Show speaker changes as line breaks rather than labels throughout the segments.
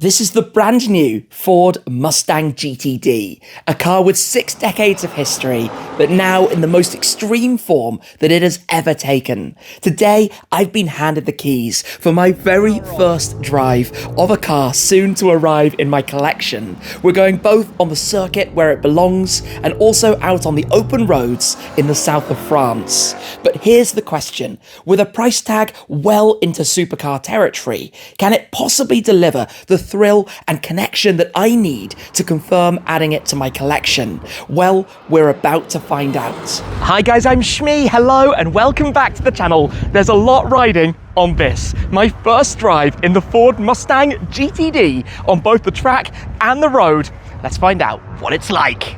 This is the brand new Ford Mustang GTD, a car with 6 decades of history, but now in the most extreme form that it has ever taken. Today, I've been handed the keys for my very first drive of a car soon to arrive in my collection. We're going both on the circuit where it belongs and also out on the open roads in the south of France. But here's the question, with a price tag well into supercar territory, can it possibly deliver the thrill and connection that I need to confirm adding it to my collection? Well, we're about to find out. Hi guys, I'm Shmee, hello and welcome back to the channel. There's a lot riding on this, my first drive in the Ford Mustang GTD on both the track and the road. Let's find out what it's like.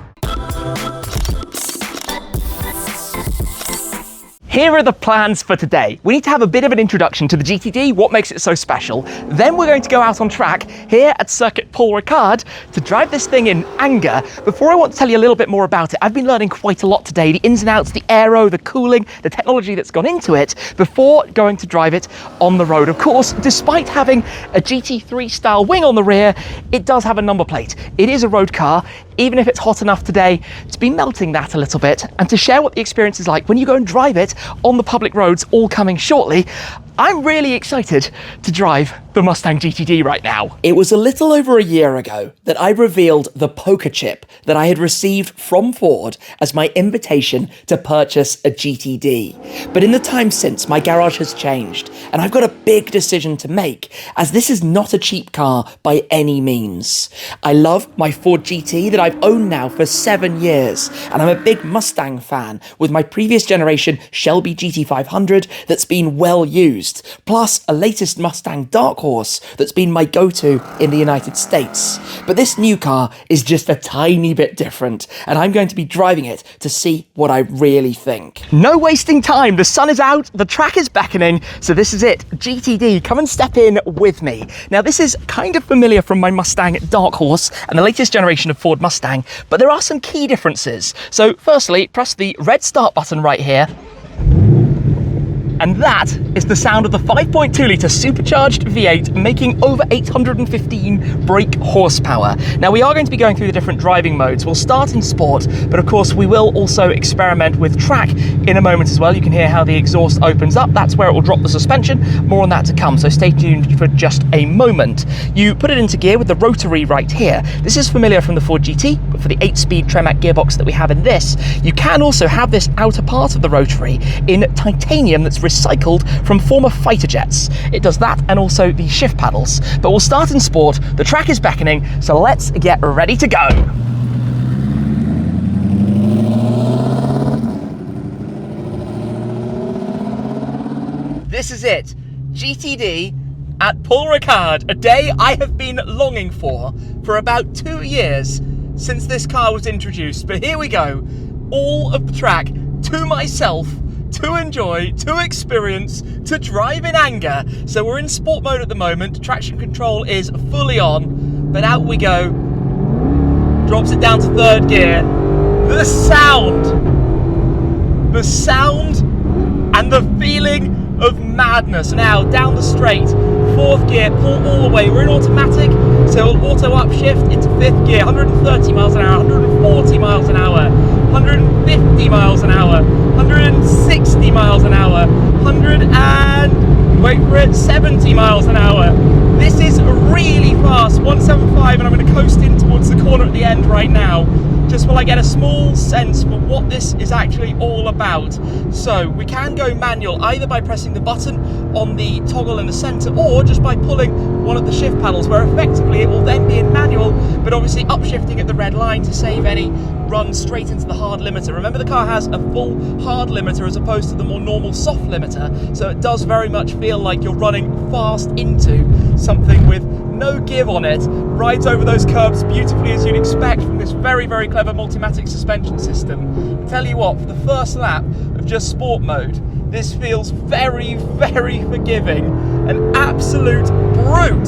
Here are the plans for today. We need to have a bit of an introduction to the GTD, what makes it so special. Then we're going to go out on track here at Circuit Paul Ricard to drive this thing in anger. Before I want to tell you a little bit more about it, I've been learning quite a lot today, the ins and outs, the aero, the cooling, the technology that's gone into it before going to drive it on the road. Of course, despite having a GT3 style wing on the rear, it does have a number plate. It is a road car, even if it's hot enough today to be melting that a little bit, and to share what the experience is like when you go and drive it on the public roads, all coming shortly. I'm really excited to drive the Mustang GTD right now. It was a little over a year ago that I revealed the poker chip that I had received from Ford as my invitation to purchase a GTD. But in the time since, my garage has changed, and I've got a big decision to make, as this is not a cheap car by any means. I love my Ford GT that I've owned now for 7 years, and I'm a big Mustang fan with my previous generation Shelby GT500 that's been well used, plus a latest Mustang Dark Horse that's been my go-to in the United States. But this new car is just a tiny bit different, and I'm going to be driving it to see what I really think. No wasting time, the sun is out, the track is beckoning, so this is it. GTD, come and step in with me. Now this is kind of familiar from my Mustang Dark Horse and the latest generation of Ford Mustang, but there are some key differences. So firstly, press the red start button right here. And that is the sound of the 5.2 litre supercharged V8 making over 815 brake horsepower. Now we are going to be going through the different driving modes. We'll start in sport, but of course we will also experiment with track in a moment as well. You can hear how the exhaust opens up. That's where it will drop the suspension. More on that to come, so stay tuned for just a moment. You put it into gear with the rotary right here. This is familiar from the Ford GT, but for the 8-speed Tremac gearbox that we have in this, you can also have this outer part of the rotary in titanium that's recycled from former fighter jets. It does that and also the shift paddles. But we'll start in sport. The track is beckoning, so let's get ready to go. This is it, GTD at Paul Ricard, a day I have been longing for about 2 years since this car was introduced. But here we go, all of the track to myself, to enjoy, to experience, to drive in anger. So we're in sport mode at the moment, traction control is fully on, but out we go. Drops it down to 3rd gear. The sound and the feeling of madness. Now down the straight, 4th gear, pull all the way. We're in automatic, so we'll auto upshift into 5th gear, 130 miles an hour, 140 miles an hour, 150 miles an hour, 160 miles an hour, 70 miles an hour. This is really fast, 175, and I'm going to coast in towards the corner at the end right now, just while I get a small sense for what this is actually all about. So we can go manual either by pressing the button on the toggle in the center or just by pulling one of the shift paddles, where effectively it will then be in manual, but obviously upshifting at the red line to save any run straight into the hard limiter. Remember, the car has a full hard limiter as opposed to the more normal soft limiter, so it does very much feel like you're running fast into something with no give on it. Rides over those curbs beautifully as you'd expect from this very, very clever Multimatic suspension system. I tell you what, for the first lap of just sport mode, this feels very, very forgiving. An absolute brute.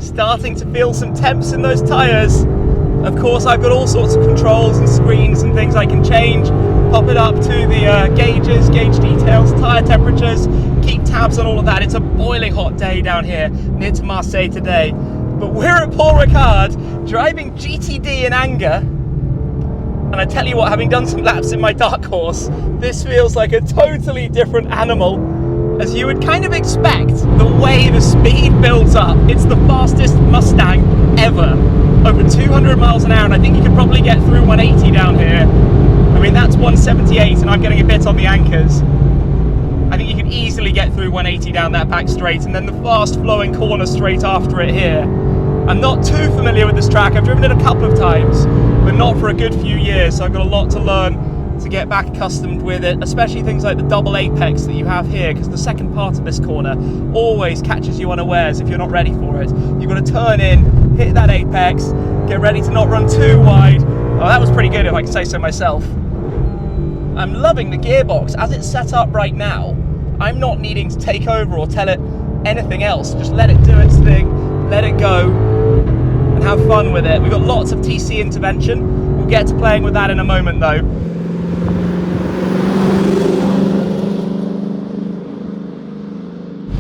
Starting to feel some temps in those tyres. Of course, I've got all sorts of controls and screens and things I can change. Pop it up to the gauges, gauge details, tyre temperatures, keep tabs on all of that. It's a boiling hot day down here near to Marseille today. But we're at Paul Ricard driving GTD in anger. And I tell you what, having done some laps in my dark horse, this feels like a totally different animal. As you would kind of expect, the way the speed builds up. It's the fastest Mustang ever, over 200 miles an hour, and I think you could probably get through 180 down here. I mean, that's 178, and I'm getting a bit on the anchors. I think you could easily get through 180 down that back straight, and then the fast flowing corner straight after it here. I'm not too familiar with this track. I've driven it a couple of times, but not for a good few years, so I've got a lot to learn to get back accustomed with it, especially things like the double apex that you have here, because the second part of this corner always catches you unawares if you're not ready for it. You've got to turn in, hit that apex, get ready to not run too wide. Oh, that was pretty good if I can say so myself. I'm loving the gearbox as it's set up right now. I'm not needing to take over or tell it anything else. Just let it do its thing, let it go, and have fun with it. We've got lots of TC intervention. We'll get to playing with that in a moment though.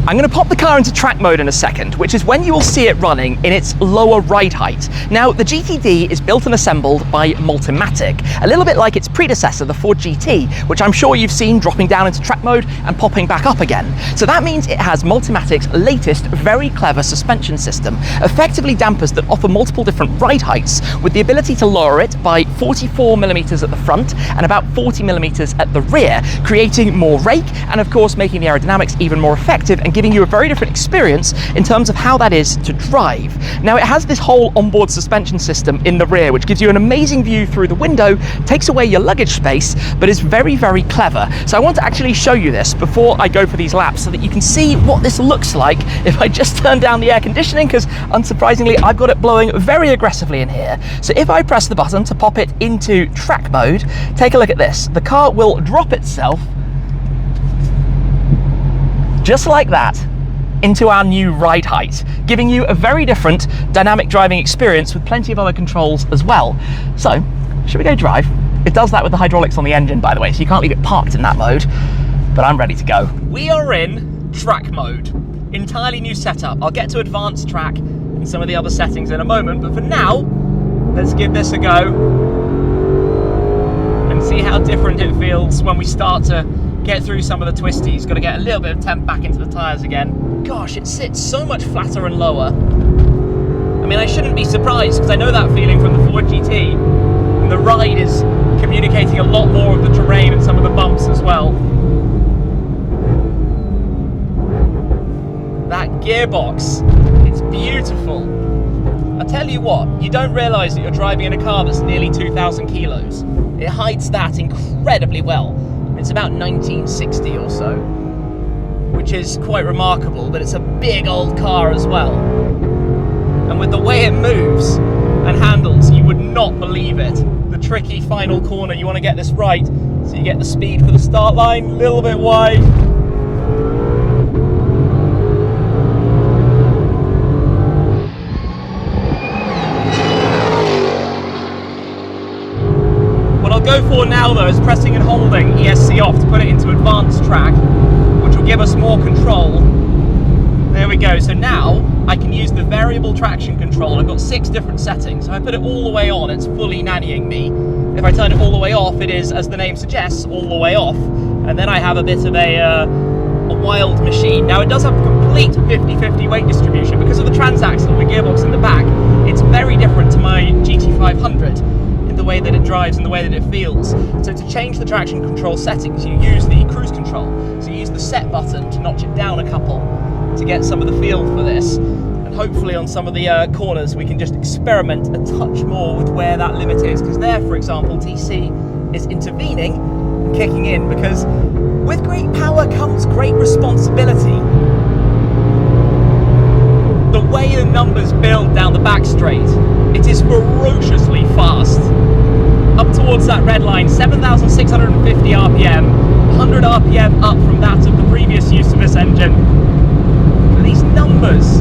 I'm going to pop the car into track mode in a second, which is when you will see it running in its lower ride height. Now, the GTD is built and assembled by Multimatic, a little bit like its predecessor, the Ford GT, which I'm sure you've seen dropping down into track mode and popping back up again. So that means it has Multimatic's latest, very clever suspension system, effectively dampers that offer multiple different ride heights, with the ability to lower it by 44mm at the front and about 40mm at the rear, creating more rake and of course making the aerodynamics even more effective and giving you a very different experience in terms of how that is to drive. Now, it has this whole onboard suspension system in the rear, which gives you an amazing view through the window, takes away your luggage space, but is very, very clever. So I want to actually show you this before I go for these laps so that you can see what this looks like if I just turn down the air conditioning, because unsurprisingly, I've got it blowing very aggressively in here. So if I press the button to pop it into track mode, take a look at this. The car will drop itself just like that into our new ride height, giving you a very different dynamic driving experience with plenty of other controls as well. So, should we go drive? It does that with the hydraulics on the engine, by the way, so you can't leave it parked in that mode, but I'm ready to go. We are in track mode. Entirely new setup. I'll get to advanced track and some of the other settings in a moment, but for now, let's give this a go and see how different it feels when we start to get through some of the twisties. Got to get a little bit of temp back into the tyres again. Gosh, it sits so much flatter and lower. I mean, I shouldn't be surprised because I know that feeling from the Ford GT. And the ride is communicating a lot more of the terrain and some of the bumps as well. That gearbox, it's beautiful. I tell you what, you don't realise that you're driving in a car that's nearly 2,000 kilos. It hides that incredibly well. It's about 1960 or so, which is quite remarkable, but it's a big old car as well. And with the way it moves and handles, you would not believe it. The tricky final corner, you want to get this right, so you get the speed for the start line, a little bit wide. Go for now though is pressing and holding ESC off to put it into advanced track, which will give us more control. There we go. So now I can use the variable traction control. I've got 6 different settings. If I put it all the way on, it's fully nannying me. If I turn it all the way off, it is, as the name suggests, all the way off. And then I have a bit of a wild machine. Now it does have complete 50-50 weight distribution because of the transaxle and the gearbox in the back. It's very different to my GT500. The way that it drives and the way that it feels. So to change the traction control settings, you use the cruise control. So you use the set button to notch it down a couple to get some of the feel for this. And hopefully on some of the corners we can just experiment a touch more with where that limit is. Because there, for example, TC is intervening and kicking in, because with great power comes great responsibility. The way the numbers build down the back straight, it is ferociously fast. Up towards that red line, 7,650 RPM, 100 RPM up from that of the previous use of this engine. And these numbers.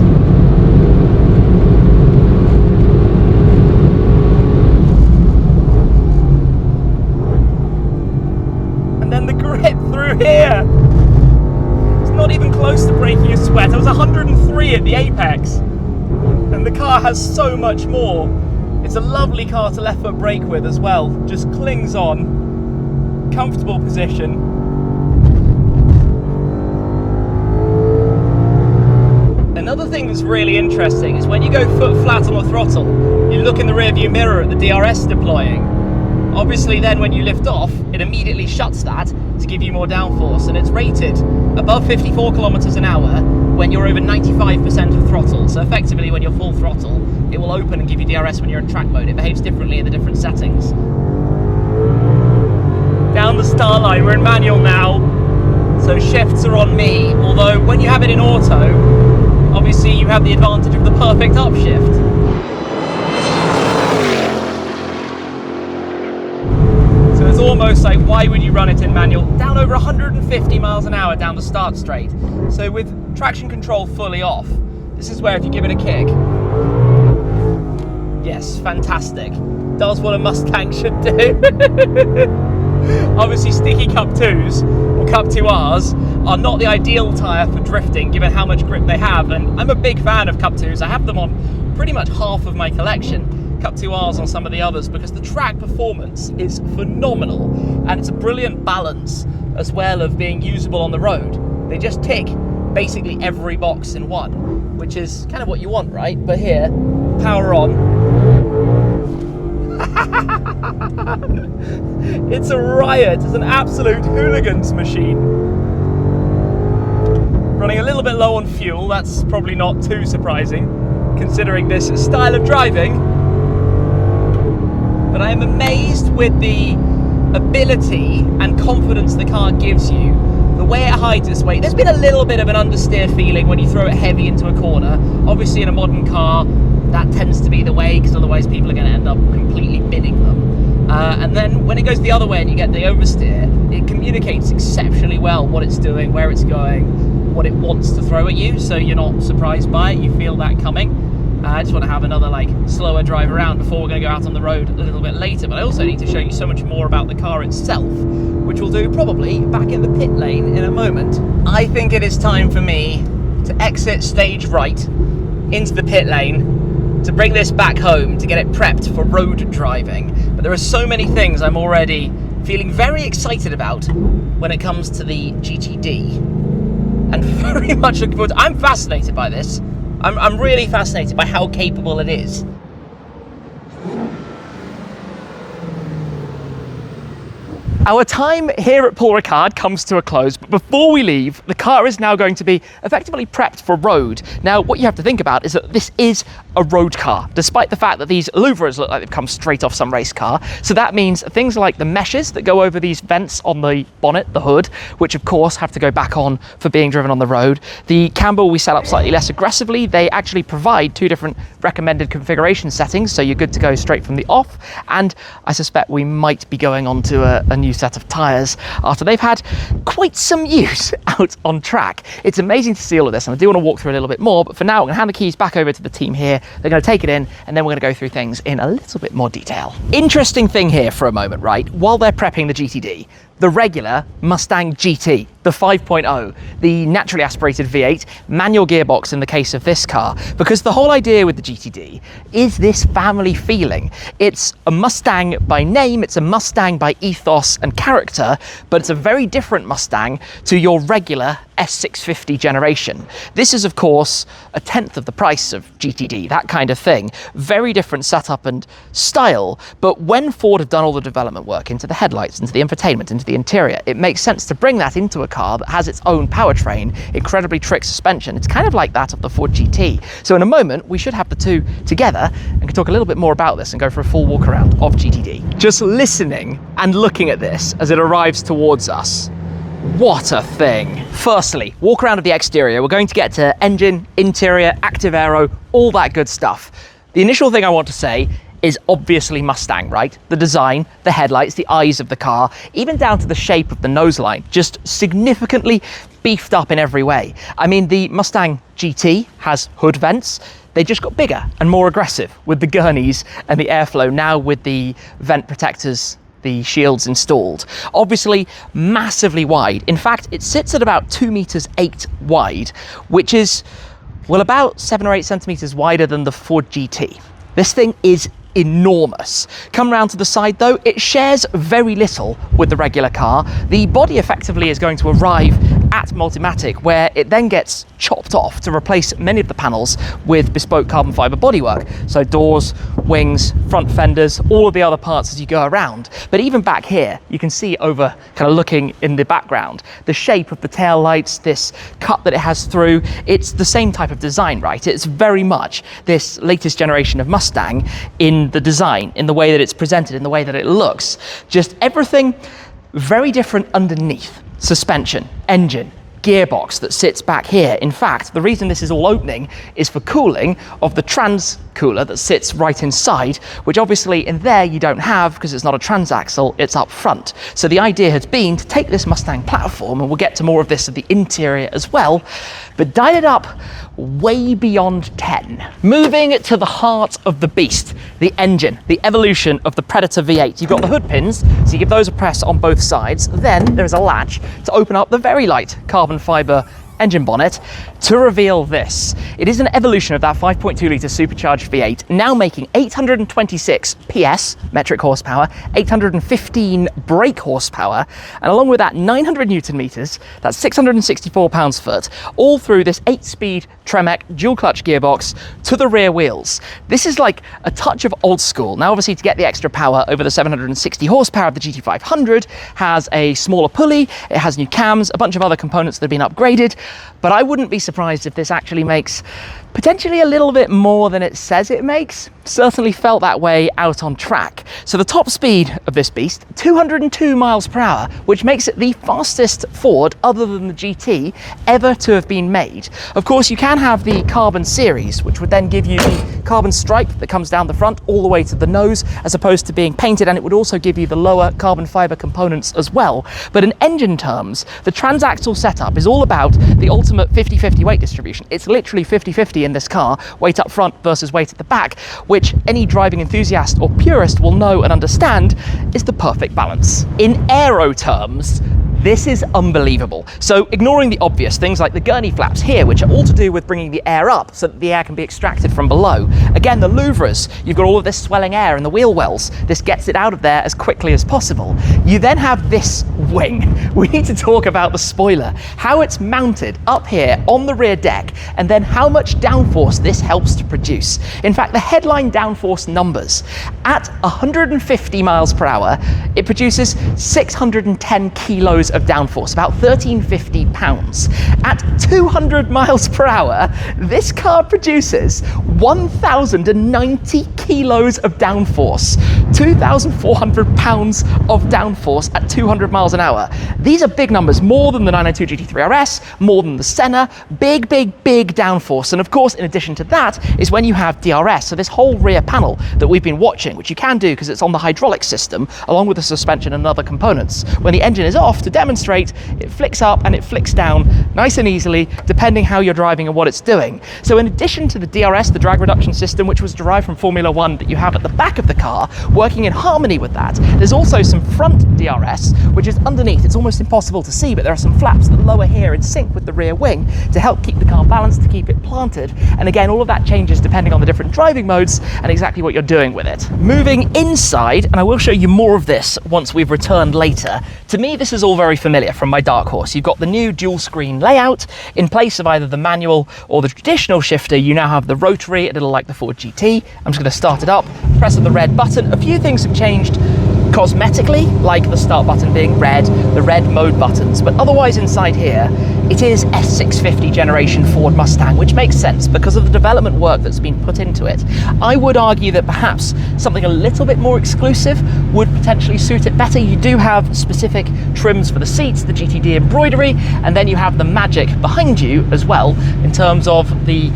And then the grip through here. It's not even making you sweat. I was 103 at the apex, and the car has so much more. It's a lovely car to left foot brake with as well. Just clings on, comfortable position. Another thing that's really interesting is when you go foot flat on the throttle, you look in the rearview mirror at the DRS deploying. Obviously then when you lift off, it immediately shuts that to give you more downforce, and it's rated above 54 kilometers an hour when you're over 95% of throttle. So effectively when you're full throttle, it will open and give you DRS when you're in track mode. It behaves differently in the different settings. Down the star line, we're in manual now, so shifts are on me, although when you have it in auto, obviously you have the advantage of the perfect upshift. So it's almost like, why would you run it in manual? Down over 150 miles an hour down the start straight. So with traction control fully off, this is where if you give it a kick, yes, fantastic. Does what a Mustang should do. Obviously sticky Cup 2s or Cup 2Rs are not the ideal tyre for drifting given how much grip they have, and I'm a big fan of Cup 2s. I have them on pretty much half of my collection, Cup 2Rs on some of the others, because the track performance is phenomenal and it's a brilliant balance as well of being usable on the road. They just tick basically every box in one, which is kind of what you want, right? But here, power on. It's a riot. It's an absolute hooligans machine. Running a little bit low on fuel. That's probably not too surprising considering this style of driving, but I am amazed with the ability and confidence the car gives you, the way it hides its weight. There's been a little bit of an understeer feeling when you throw it heavy into a corner. Obviously in a modern car that tends to be the way, because otherwise people are going to end up completely binning them. And then when it goes the other way and you get the oversteer, it communicates exceptionally well what it's doing, where it's going, what it wants to throw at you, so you're not surprised by it, you feel that coming. I just want to have another slower drive around before we're going to go out on the road a little bit later, but I also need to show you so much more about the car itself, which we'll do probably back in the pit lane in a moment. I think it is time for me to exit stage right into the pit lane to bring this back home to get it prepped for road driving. But there are so many things I'm already feeling very excited about when it comes to the GTD, and very much looking forward to. I'm fascinated by this. I'm really fascinated by how capable it is. Our time here at Paul Ricard comes to a close, but before we leave, the car is now going to be effectively prepped for road. Now, what you have to think about is that this is a road car, despite the fact that these louvers look like they've come straight off some race car. So that means things like the meshes that go over these vents on the bonnet, the hood, which of course have to go back on for being driven on the road. The camber we set up slightly less aggressively. They actually provide two different recommended configuration settings, so you're good to go straight from the off. And I suspect we might be going on to a new set of tyres after they've had quite some use out on track. It's amazing to see all of this, and I do want to walk through a little bit more, but for now I'm going to hand the keys back over to the team here. They're going to take it in, and then we're going to go through things in a little bit more detail. Interesting thing here for a moment, right? While they're prepping the GTD, the regular Mustang GT, the 5.0, the naturally aspirated V8, manual gearbox in the case of this car, because the whole idea with the GTD is this family feeling. It's a Mustang by name, it's a Mustang by ethos and character, but it's a very different Mustang to your regular S650 generation. This is of course a tenth of the price of GTD, that kind of thing. Very different setup and style, but when Ford have done all the development work into the headlights, into the infotainment, into the interior, it makes sense to bring that into a car that has its own powertrain, incredibly trick suspension. It's kind of like that of the Ford GT. So in a moment, we should have the two together and can talk a little bit more about this and go for a full walk around of GTD. Just listening and looking at this as it arrives towards us, what a thing. Firstly, walk around of the exterior. We're going to get to engine, interior, active aero, all that good stuff. The initial thing I want to say is obviously Mustang, right? The design, the headlights, the eyes of the car, even down to the shape of the nose line, just significantly beefed up in every way. I mean, the Mustang GT has hood vents. They just got bigger and more aggressive with the gurneys and the airflow, now with the vent protectors the shields installed. Obviously massively wide. In fact, it sits at about 2 meters 8 wide, which is, well, about 7 or 8 centimeters wider than the Ford GT. This thing is enormous. Come round to the side though, it shares very little with the regular car. The body effectively is going to arrive at Multimatic, where it then gets chopped off to replace many of the panels with bespoke carbon fiber bodywork. So doors, wings, front fenders, all of the other parts as you go around. But even back here, you can see over, kind of looking in the background, the shape of the tail lights, this cut that it has through, it's the same type of design, right? It's very much this latest generation of Mustang in the design, in the way that it's presented, in the way that it looks. Just everything very different underneath. Suspension, engine, gearbox that sits back here. In fact, the reason this is all opening is for cooling of the trans cooler that sits right inside, which obviously in there you don't have because it's not a transaxle, it's up front. So the idea has been to take this Mustang platform, and we'll get to more of this of the interior as well, but dial it up way beyond 10. Moving to the heart of the beast, the engine, the evolution of the Predator V8. You've got the hood pins, so you give those a press on both sides. Then there's a latch to open up the very light carbon fiber engine bonnet to reveal this. It is an evolution of that 5.2 litre supercharged V8, now making 826 PS, metric horsepower, 815 brake horsepower, and along with that 900 Newton meters, that's 664 pounds-foot, all through this 8-speed Tremec dual clutch gearbox to the rear wheels. This is like a touch of old school. Now obviously to get the extra power over the 760 horsepower of the GT500 has a smaller pulley, it has new cams, a bunch of other components that have been upgraded, but I wouldn't be surprised if this actually makes potentially a little bit more than it says it makes. Certainly felt that way out on track. So the top speed of this beast, 202 miles per hour, which makes it the fastest Ford, other than the GT, ever to have been made. Of course, you can have the carbon series, which would then give you the carbon stripe that comes down the front all the way to the nose, as opposed to being painted, and it would also give you the lower carbon fiber components as well. But in engine terms, the transaxle setup is all about the ultimate 50-50 weight distribution. It's literally 50-50 in this car, weight up front versus weight at the back, which any driving enthusiast or purist will know and understand is the perfect balance. In aero terms, this is unbelievable. So ignoring the obvious things like the gurney flaps here, which are all to do with bringing the air up so that the air can be extracted from below. Again, the louvres, you've got all of this swelling air in the wheel wells. This gets it out of there as quickly as possible. You then have this wing. We need to talk about the spoiler, how it's mounted up here on the rear deck, and then how much downforce this helps to produce. In fact, the headline downforce numbers, at 150 miles per hour, it produces 610 kilos of downforce, about 1,350 pounds. At 200 miles per hour, this car produces 1,090 kilos of downforce, 2,400 pounds of downforce at 200 miles an hour. These are big numbers, more than the 992 GT3 RS, more than the Senna, big downforce. And of course, in addition to that, is when you have DRS, so this whole rear panel that we've been watching, which you can do because it's on the hydraulic system, along with the suspension and other components. When the engine is off, to demonstrate, it flicks up and it flicks down nice and easily, depending how you're driving and what it's doing. So in addition to the DRS, the drag reduction system, which was derived from Formula One that you have at the back of the car, working in harmony with that, there's also some front DRS, which is underneath. It's almost impossible to see, but there are some flaps that lower here in sync with the rear wing to help keep the car balanced, to keep it planted. And again, all of that changes depending on the different driving modes and exactly what you're doing with it. Moving inside, and I will show you more of this once we've returned later. To me, this is all very familiar from my Dark Horse. You've got the new dual screen layout. In place of either the manual or the traditional shifter, you now have the rotary, a little like the Ford GT. I'm just going to start it up, press the red button. A few things have changed cosmetically, like the start button being red, the red mode buttons, but otherwise inside here, it is S650 generation Ford Mustang, which makes sense because of the development work that's been put into it. I would argue that perhaps something a little bit more exclusive would potentially suit it better. You do have specific trims for the seats, the GTD embroidery, and then you have the magic behind you as well in terms of the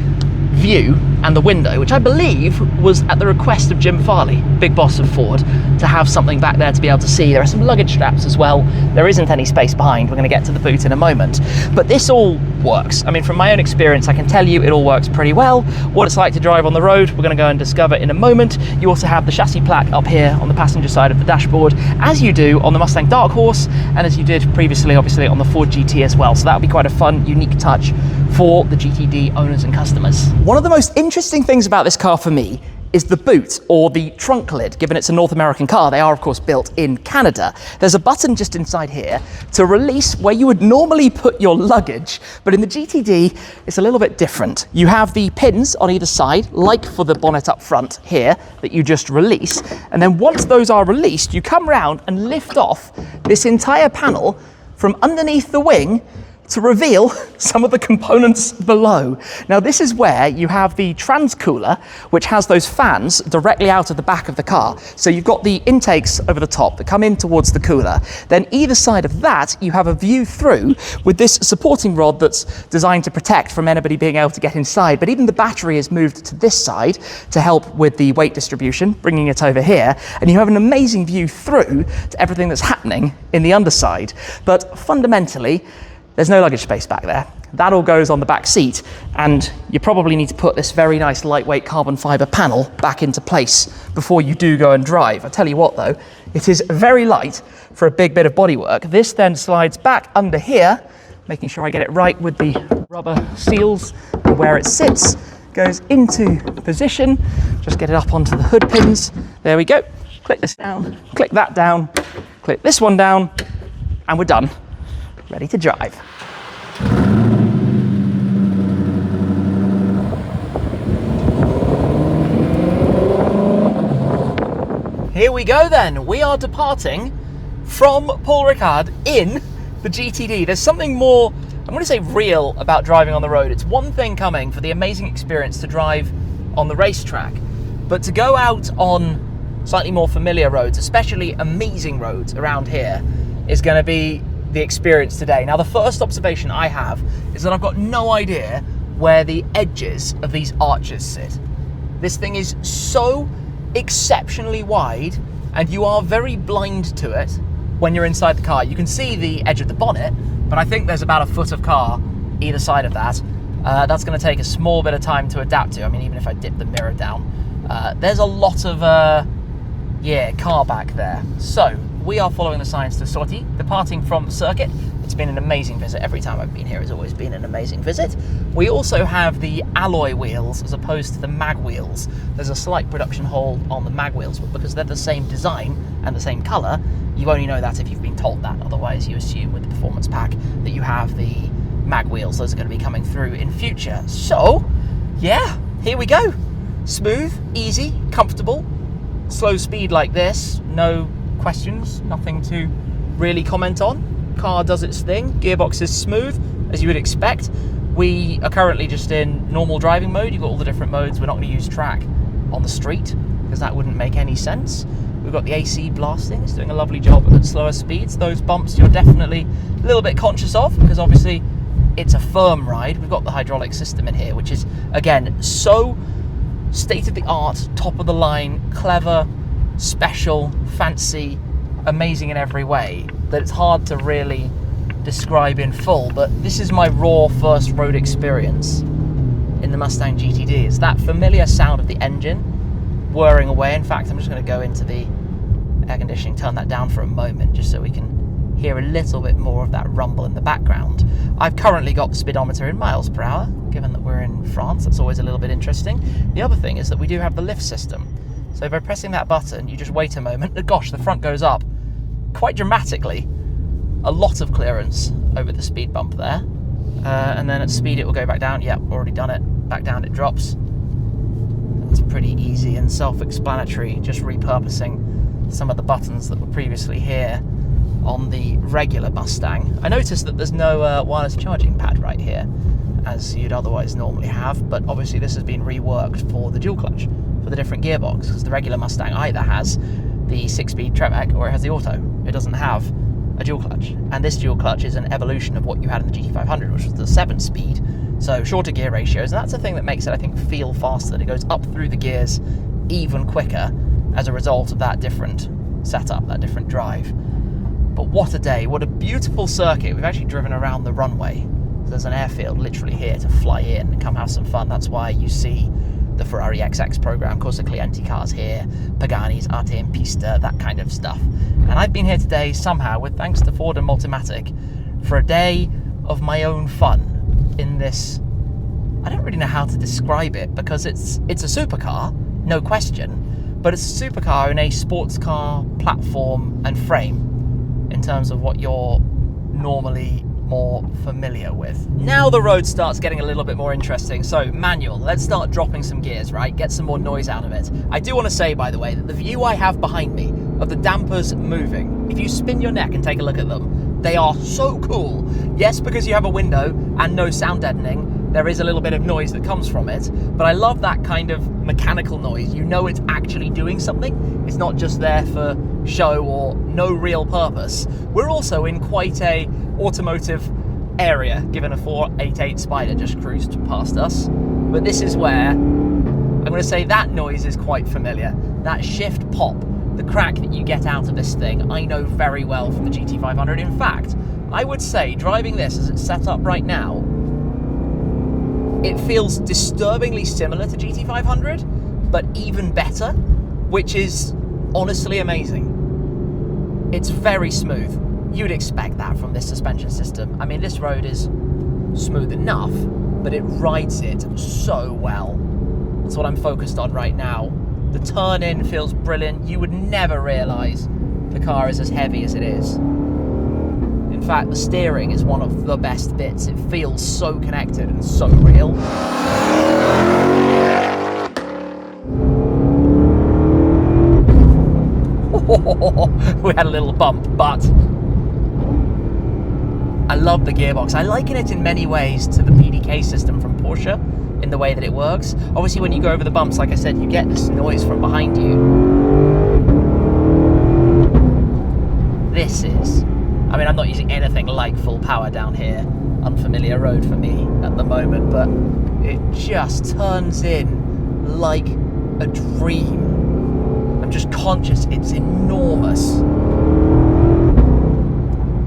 view and the window, which I believe was at the request of Jim Farley, big boss of Ford, to have something back there to be able to see. There are some luggage straps as well. There isn't any space behind. We're going to get to the boot in a moment. But this all works. I mean, from my own experience, I can tell you it all works pretty well. What it's like to drive on the road, we're going to go and discover in a moment. You also have the chassis plaque up here on the passenger side of the dashboard, as you do on the Mustang Dark Horse, and as you did previously, obviously, on the Ford GT as well. So that'll be quite a fun, unique touch for the GTD owners and customers. One of the most interesting things about this car for me is the boot, or the trunk lid. Given it's a North American car, they are of course built in Canada. There's a button just inside here to release where you would normally put your luggage, but in the GTD, it's a little bit different. You have the pins on either side, like for the bonnet up front here, that you just release, and then once those are released, you come round and lift off this entire panel from underneath the wing to reveal some of the components below. Now this is where you have the transcooler, which has those fans directly out of the back of the car. So you've got the intakes over the top that come in towards the cooler. Then either side of that, you have a view through with this supporting rod that's designed to protect from anybody being able to get inside. But even the battery is moved to this side to help with the weight distribution, bringing it over here. And you have an amazing view through to everything that's happening in the underside. But fundamentally, there's no luggage space back there. That all goes on the back seat, and you probably need to put this very nice lightweight carbon fiber panel back into place before you do go and drive. I tell you what though, it is very light for a big bit of bodywork. This then slides back under here, making sure I get it right with the rubber seals and where it sits, goes into position. Just get it up onto the hood pins. There we go. Click this down, click that down, click this one down, and we're done. Ready to drive. Here we go then. We are departing from Paul Ricard in the GTD. There's something more, I'm going to say real, about driving on the road. It's one thing coming for the amazing experience to drive on the racetrack, but to go out on slightly more familiar roads, especially amazing roads around here, is going to be the experience today. Now, the first observation I have is that I've got no idea where the edges of these arches sit. This thing is so exceptionally wide, and you are very blind to it when you're inside the car. You can see the edge of the bonnet, but I think there's about a foot of car either side of that. That's going to take a small bit of time to adapt to. I mean, even if I dip the mirror down, there's a lot of car back there. So we are following the signs to Sortie, departing from the circuit. It's been an amazing visit. Every time I've been here, it's always been an amazing visit. We also have the alloy wheels as opposed to the mag wheels. There's a slight production hole on the mag wheels, but because they're the same design and the same colour, you only know that if you've been told that. Otherwise, you assume with the performance pack that you have the mag wheels. Those are going to be coming through in future. So, yeah, here we go. Smooth, easy, comfortable, slow speed like this, no questions, nothing to really comment on. Car does its thing, gearbox is smooth, as you would expect. We are currently just in normal driving mode. You've got all the different modes. We're not going to use track on the street, because that wouldn't make any sense. We've got the AC blasting, it's doing a lovely job at slower speeds. Those bumps you're definitely a little bit conscious of, because obviously it's a firm ride. We've got the hydraulic system in here, which is, again, so state-of-the-art, top-of-the-line, clever, special, fancy, amazing in every way, that it's hard to really describe in full. But this is my raw first road experience in the Mustang GTD. It's that familiar sound of the engine whirring away. In fact, I'm just going to go into the air conditioning, turn that down for a moment, just so we can hear a little bit more of that rumble in the background. I've currently got the speedometer in miles per hour, given that we're in France. That's always a little bit interesting. The other thing is that we do have the lift system. So by pressing that button, you just wait a moment. Gosh, the front goes up quite dramatically. A lot of clearance over the speed bump there. And then at speed it will go back down. Yep, already done it. Back down it drops. That's pretty easy and self-explanatory, just repurposing some of the buttons that were previously here on the regular Mustang. I noticed that there's no wireless charging pad right here, as you'd otherwise normally have, but obviously this has been reworked for the dual clutch, for the different gearbox, because the regular Mustang either has the 6-speed Tremec or it has the auto. It doesn't have a dual clutch, and this dual clutch is an evolution of what you had in the GT500, which was the 7-speed So shorter gear ratios, and that's the thing that makes it, I think, feel faster. It goes up through the gears even quicker as a result of that different setup, that different drive. But what a day, what a beautiful circuit. We've actually driven around the runway. There's an airfield literally here to fly in and come have some fun. That's why you see the Ferrari XX program, Corsa Clienti cars here, Pagani's Arte in Pista, that kind of stuff. And I've been here today somehow, with thanks to Ford and Multimatic, for a day of my own fun in this. I don't really know how to describe it, because it's a supercar, no question, but it's a supercar in a sports car platform and frame in terms of what you're normally more familiar with. Now the road starts getting a little bit more interesting. So manual, let's start dropping some gears, right? Get some more noise out of it. I do want to say, by the way, that the view I have behind me of the dampers moving, if you spin your neck and take a look at them, they are so cool. Yes, because you have a window and no sound deadening, there is a little bit of noise that comes from it, but I love that kind of mechanical noise. You know it's actually doing something. It's not just there for show or no real purpose. We're also in quite a automotive area, given a 488 Spider just cruised past us. But this is where I'm going to say that noise is quite familiar. That shift pop, the crack that you get out of this thing, I know very well from the GT500. In fact, I would say driving this as it's set up right now, it feels disturbingly similar to GT500, but even better, which is honestly amazing. It's very smooth. You'd expect that from this suspension system. I mean, this road is smooth enough, but it rides it so well. That's what I'm focused on right now. The turn-in feels brilliant. You would never realise the car is as heavy as it is. In fact, the steering is one of the best bits. It feels so connected and so real. We had a little bump, but I love the gearbox. I liken it in many ways to the PDK system from Porsche in the way that it works. Obviously, when you go over the bumps, like I said, you get this noise from behind you. This is, I mean, I'm not using anything like full power down here. Unfamiliar road for me at the moment, but it just turns in like a dream. I'm just conscious it's enormous.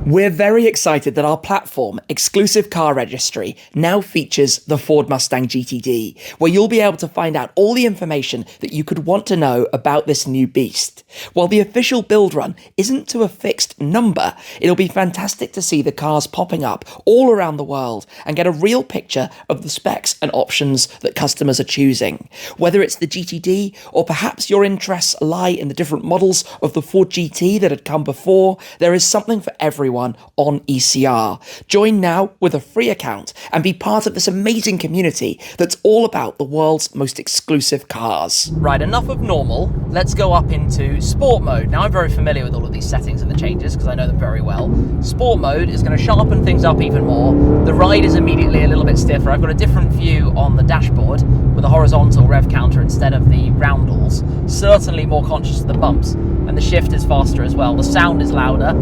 We're very excited that our platform, Exclusive Car Registry, now features the Ford Mustang GTD, where you'll be able to find out all the information that you could want to know about this new beast. While the official build run isn't to a fixed number, it'll be fantastic to see the cars popping up all around the world and get a real picture of the specs and options that customers are choosing. Whether it's the GTD, or perhaps your interests lie in the different models of the Ford GT that had come before, there is something for everyone on ECR. Join now with a free account and be part of this amazing community that's all about the world's most exclusive cars. Right, enough of normal. Let's go up into sport mode. Now, I'm very familiar with all of these settings and the changes because I know them very well. Sport mode is going to sharpen things up even more. The ride is immediately a little bit stiffer. I've got a different view on the dashboard with a horizontal rev counter instead of the roundels. Certainly more conscious of the bumps, and the shift is faster as well. The sound is louder.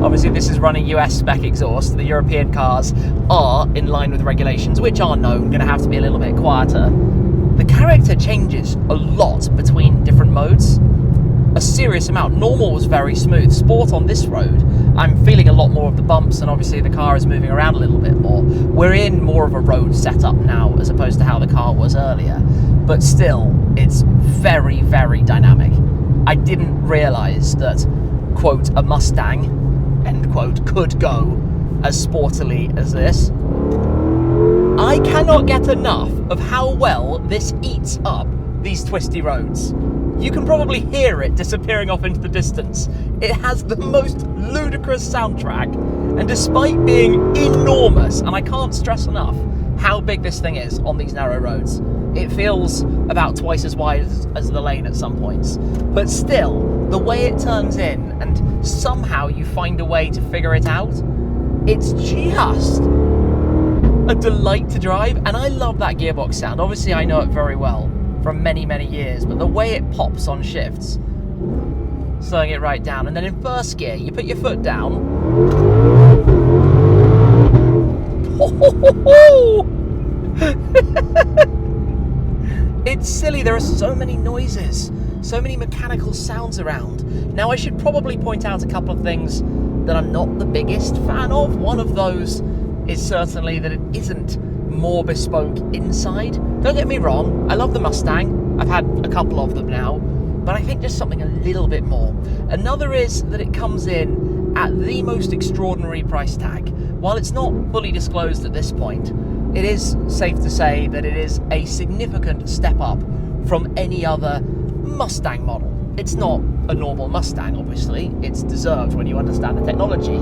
Obviously, this is running US spec exhaust. The European cars are in line with regulations, which are known, going to have to be a little bit quieter. The character changes a lot between different modes. A serious amount. Normal was very smooth. Sport on this road, I'm feeling a lot more of the bumps, and obviously the car is moving around a little bit more. We're in more of a road setup now as opposed to how the car was earlier. But still, it's very, very dynamic. I didn't realise that, quote, a Mustang, end quote, could go as sportily as this. I cannot get enough of how well this eats up these twisty roads. You can probably hear it disappearing off into the distance. It has the most ludicrous soundtrack, and despite being enormous, and I can't stress enough how big this thing is on these narrow roads, it feels about twice as wide as the lane at some points. But still, the way it turns in, and somehow you find a way to figure it out, it's just a delight to drive. And I love that gearbox sound. Obviously, I know it very well from many, many years, but the way it pops on shifts, slowing it right down, and then in first gear, you put your foot down. It's silly, there are so many noises, so many mechanical sounds around. Now, I should probably point out a couple of things that I'm not the biggest fan of. One of those is certainly that it isn't more bespoke inside. Don't get me wrong, I love the Mustang. I've had a couple of them now, but I think just something a little bit more. Another is that it comes in at the most extraordinary price tag. While it's not fully disclosed at this point, it is safe to say that it is a significant step up from any other Mustang model. It's not a normal Mustang, obviously. It's deserved when you understand the technology,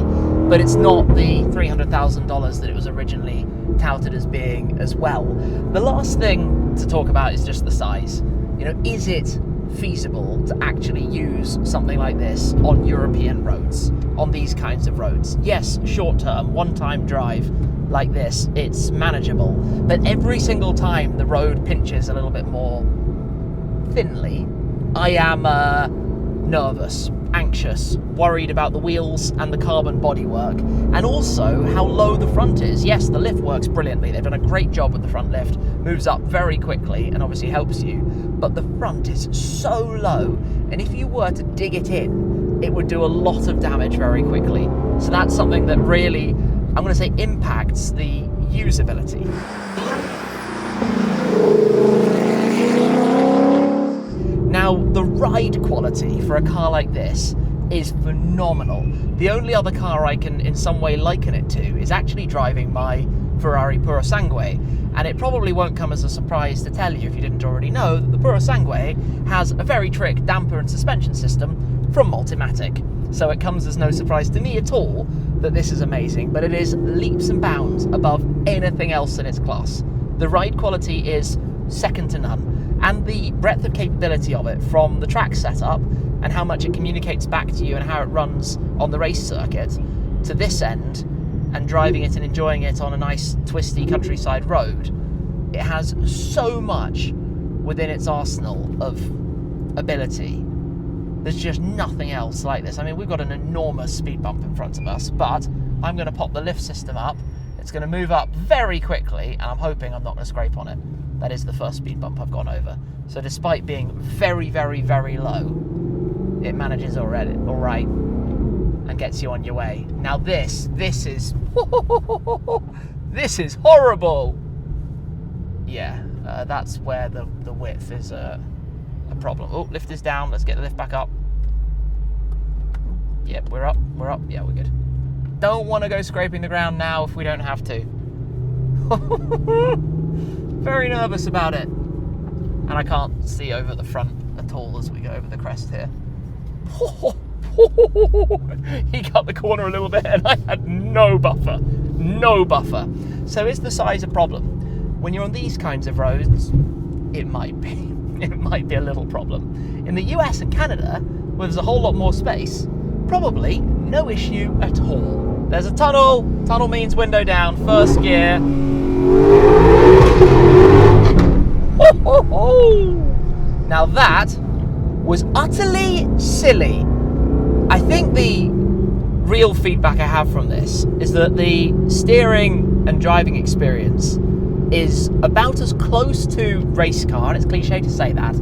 but it's not the $300,000 that it was originally touted as being as well. The last thing to talk about is just the size. You know, is it feasible to actually use something like this on European roads, on these kinds of roads? Yes, short term, one-time drive like this, it's manageable, but every single time the road pinches a little bit more thinly, I am nervous, anxious, worried about the wheels and the carbon bodywork, and also how low the front is. Yes, the lift works brilliantly. They've done a great job with the front lift, moves up very quickly and obviously helps you, but the front is so low, and if you were to dig it in, it would do a lot of damage very quickly. So that's something that really, I'm going to say, impacts the usability. Now, the ride quality for a car like this is phenomenal. The only other car I can in some way liken it to is actually driving my Ferrari Purosangue, and it probably won't come as a surprise to tell you, if you didn't already know, that the Purosangue has a very trick damper and suspension system from Multimatic. So it comes as no surprise to me at all that this is amazing, but it is leaps and bounds above anything else in its class. The ride quality is second to none. And the breadth of capability of it, from the track setup and how much it communicates back to you and how it runs on the race circuit, to this end and driving it and enjoying it on a nice twisty countryside road, it has so much within its arsenal of ability. There's just nothing else like this. I mean, we've got an enormous speed bump in front of us, but I'm going to pop the lift system up. It's going to move up very quickly, and I'm hoping I'm not going to scrape on it. That is the first speed bump I've gone over. So despite being very, very, very low, it manages all right and gets you on your way. Now this is this is horrible. Yeah, that's where the width is a problem. Oh, lift is down. Let's get the lift back up. Yep, we're up. Yeah, we're good. Don't want to go scraping the ground now if we don't have to. Very nervous about it. And I can't see over the front at all as we go over the crest here. He cut the corner a little bit and I had no buffer. No buffer. So is the size a problem? When you're on these kinds of roads, it might be. It might be a little problem. In the US and Canada, where there's a whole lot more space, probably no issue at all. There's a tunnel. Tunnel means window down, first gear. Now that was utterly silly. I think the real feedback I have from this is that the steering and driving experience is about as close to race car, and it's cliche to say that,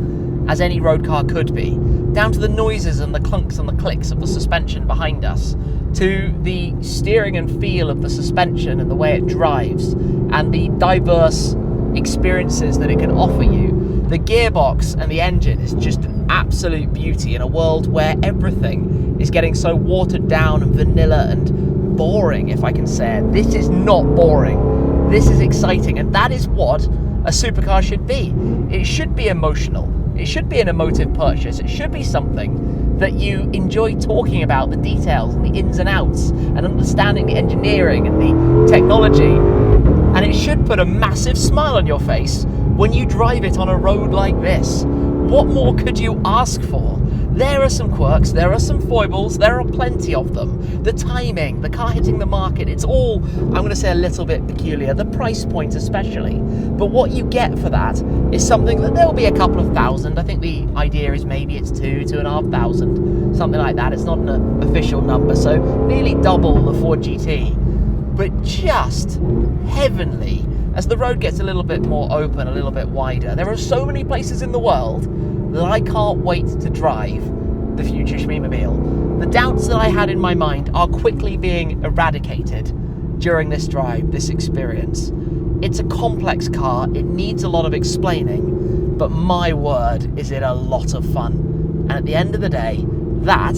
as any road car could be, down to the noises and the clunks and the clicks of the suspension behind us, to the steering and feel of the suspension and the way it drives, and the diverse experiences that it can offer you. The gearbox and the engine is just an absolute beauty in a world where everything is getting so watered down and vanilla and boring, if I can say it. This is not boring. This is exciting, and that is what a supercar should be. It should be emotional. It should be an emotive purchase. It should be something that you enjoy talking about, the details and the ins and outs, and understanding the engineering and the technology. And it should put a massive smile on your face when you drive it on a road like this. What more could you ask for? There are some quirks, there are some foibles, there are plenty of them. The timing, the car hitting the market, it's all, I'm going to say, a little bit peculiar. The price point especially. But what you get for that is something that there'll be a couple of thousand. I think the idea is maybe it's 2,500, something like that. It's not an official number, so nearly double the Ford GT. But just heavenly as the road gets a little bit more open, a little bit wider. There are so many places in the world that I can't wait to drive the future Shmeemobile. The doubts that I had in my mind are quickly being eradicated during this drive, this experience. It's a complex car, it needs a lot of explaining, but my word, is it a lot of fun. And at the end of the day, that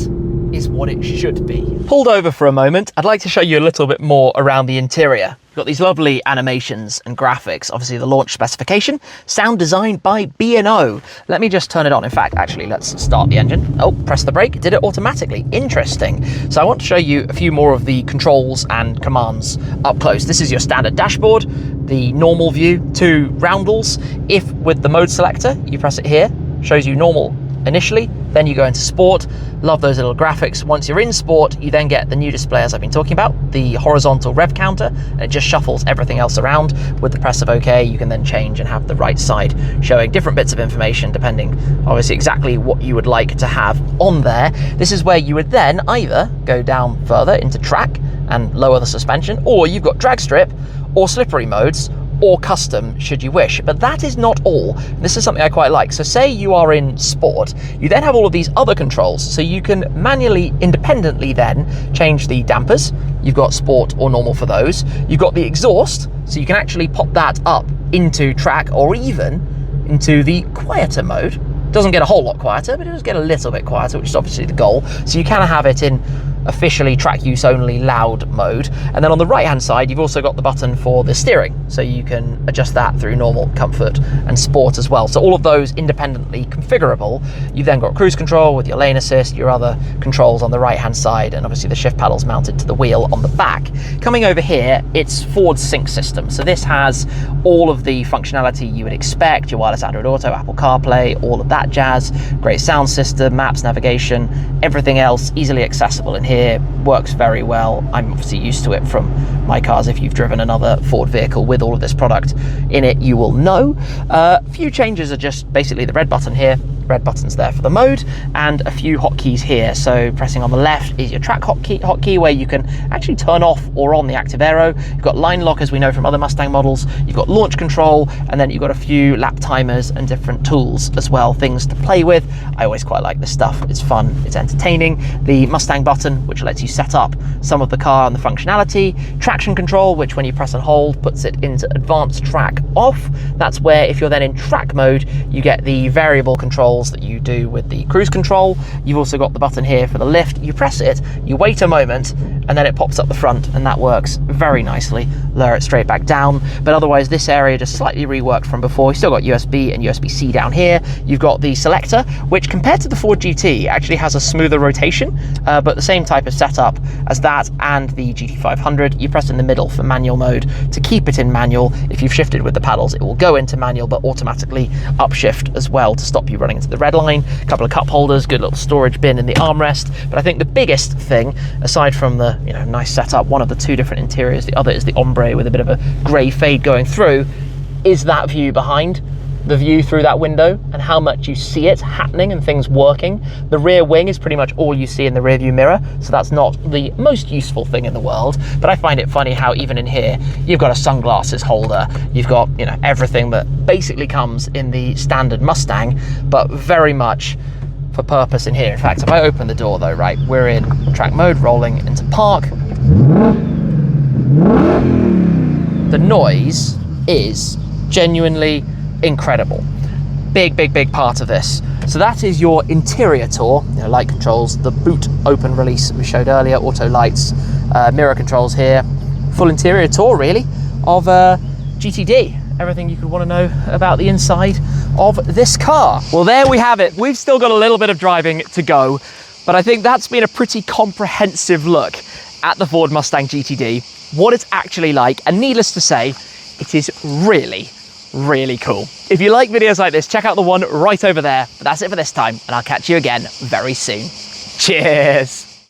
is what it should be. Pulled over for a moment, I'd like to show you a little bit more around the interior. You've got these lovely animations and graphics, obviously the launch specification, sound designed by B&O. Let me just turn it on. In fact, actually, let's start the engine. Oh, press the brake, it did it automatically. Interesting. So I want to show you a few more of the controls and commands up close. This is your standard dashboard, the normal view, 2 roundels. If with the mode selector, you press it here, shows you normal initially, then you go into sport. Love those little graphics. Once you're in sport, you then get the new display as I've been talking about, the horizontal rev counter, and it just shuffles everything else around. With the press of OK, you can then change and have the right side showing different bits of information depending obviously exactly what you would like to have on there. This is where you would then either go down further into track and lower the suspension, or you've got drag strip or slippery modes, or custom should you wish. But that is not all. This is something I quite like. So say you are in sport, you then have all of these other controls, so you can manually, independently then change the dampers. You've got sport or normal for those. You've got the exhaust, so you can actually pop that up into track or even into the quieter mode. Doesn't get a whole lot quieter, but it does get a little bit quieter, which is obviously the goal. So you can have it in officially track use only loud mode. And then on the right hand side, you've also got the button for the steering, so you can adjust that through normal, comfort and sport as well. So all of those independently configurable. You've then got cruise control with your lane assist, your other controls on the right hand side, and obviously the shift paddles mounted to the wheel on the back. Coming over here, it's Ford's sync system. So this has all of the functionality you would expect, your wireless Android Auto, Apple CarPlay, all of that jazz, great sound system, maps, navigation, everything else easily accessible in here. Works very well. I'm obviously used to it from my cars. If you've driven another Ford vehicle with all of this product in it, you will know. A few changes are just basically the red button here, red buttons there for the mode, and a few hotkeys here. So pressing on the left is your track hotkey where you can actually turn off or on the active aero. You've got line lock, as we know from other Mustang models. You've got launch control, and then you've got a few lap timers and different tools as well, things to play with. I always quite like this stuff. It's fun, it's entertaining. The Mustang button, which lets you set up some of the car and the functionality. Traction control, which when you press and hold puts it into advanced track off. That's where if you're then in track mode, you get the variable control that you do with the cruise control. You've also got the button here for the lift. You press it, you wait a moment, and then it pops up the front, and that works very nicely. Lower it straight back down. But otherwise, this area just slightly reworked from before. You've still got USB and USB-C down here. You've got the selector, which compared to the Ford GT actually has a smoother rotation, but the same type of setup as that and the GT500. You press in the middle for manual mode to keep it in manual. If you've shifted with the paddles, it will go into manual, but automatically upshift as well to stop you running into the red line. A couple of cup holders, good little storage bin in the armrest. But I think the biggest thing, aside from the nice setup, one of the 2 different interiors, the other is the ombre with a bit of a grey fade going through, is that view behind. The view through that window and how much you see it happening and things working. The rear wing is pretty much all you see in the rear view mirror, so that's not the most useful thing in the world, but I find it funny how even in here you've got a sunglasses holder, you've got everything that basically comes in the standard Mustang, but very much for purpose in here. In fact, if I open the door though, right, we're in track mode, rolling into park. The noise is genuinely incredible. Big part of this. So that is your interior tour. Light controls, the boot open release we showed earlier, auto lights, mirror controls here. Full interior tour really of GTD. Everything you could want to know about the inside of this car. Well, there we have it. We've still got a little bit of driving to go, but I think that's been a pretty comprehensive look at the Ford Mustang GTD, what it's actually like, and needless to say, it is really cool. If you like videos like this, check out the one right over there. But that's it for this time, and I'll catch you again very soon. Cheers.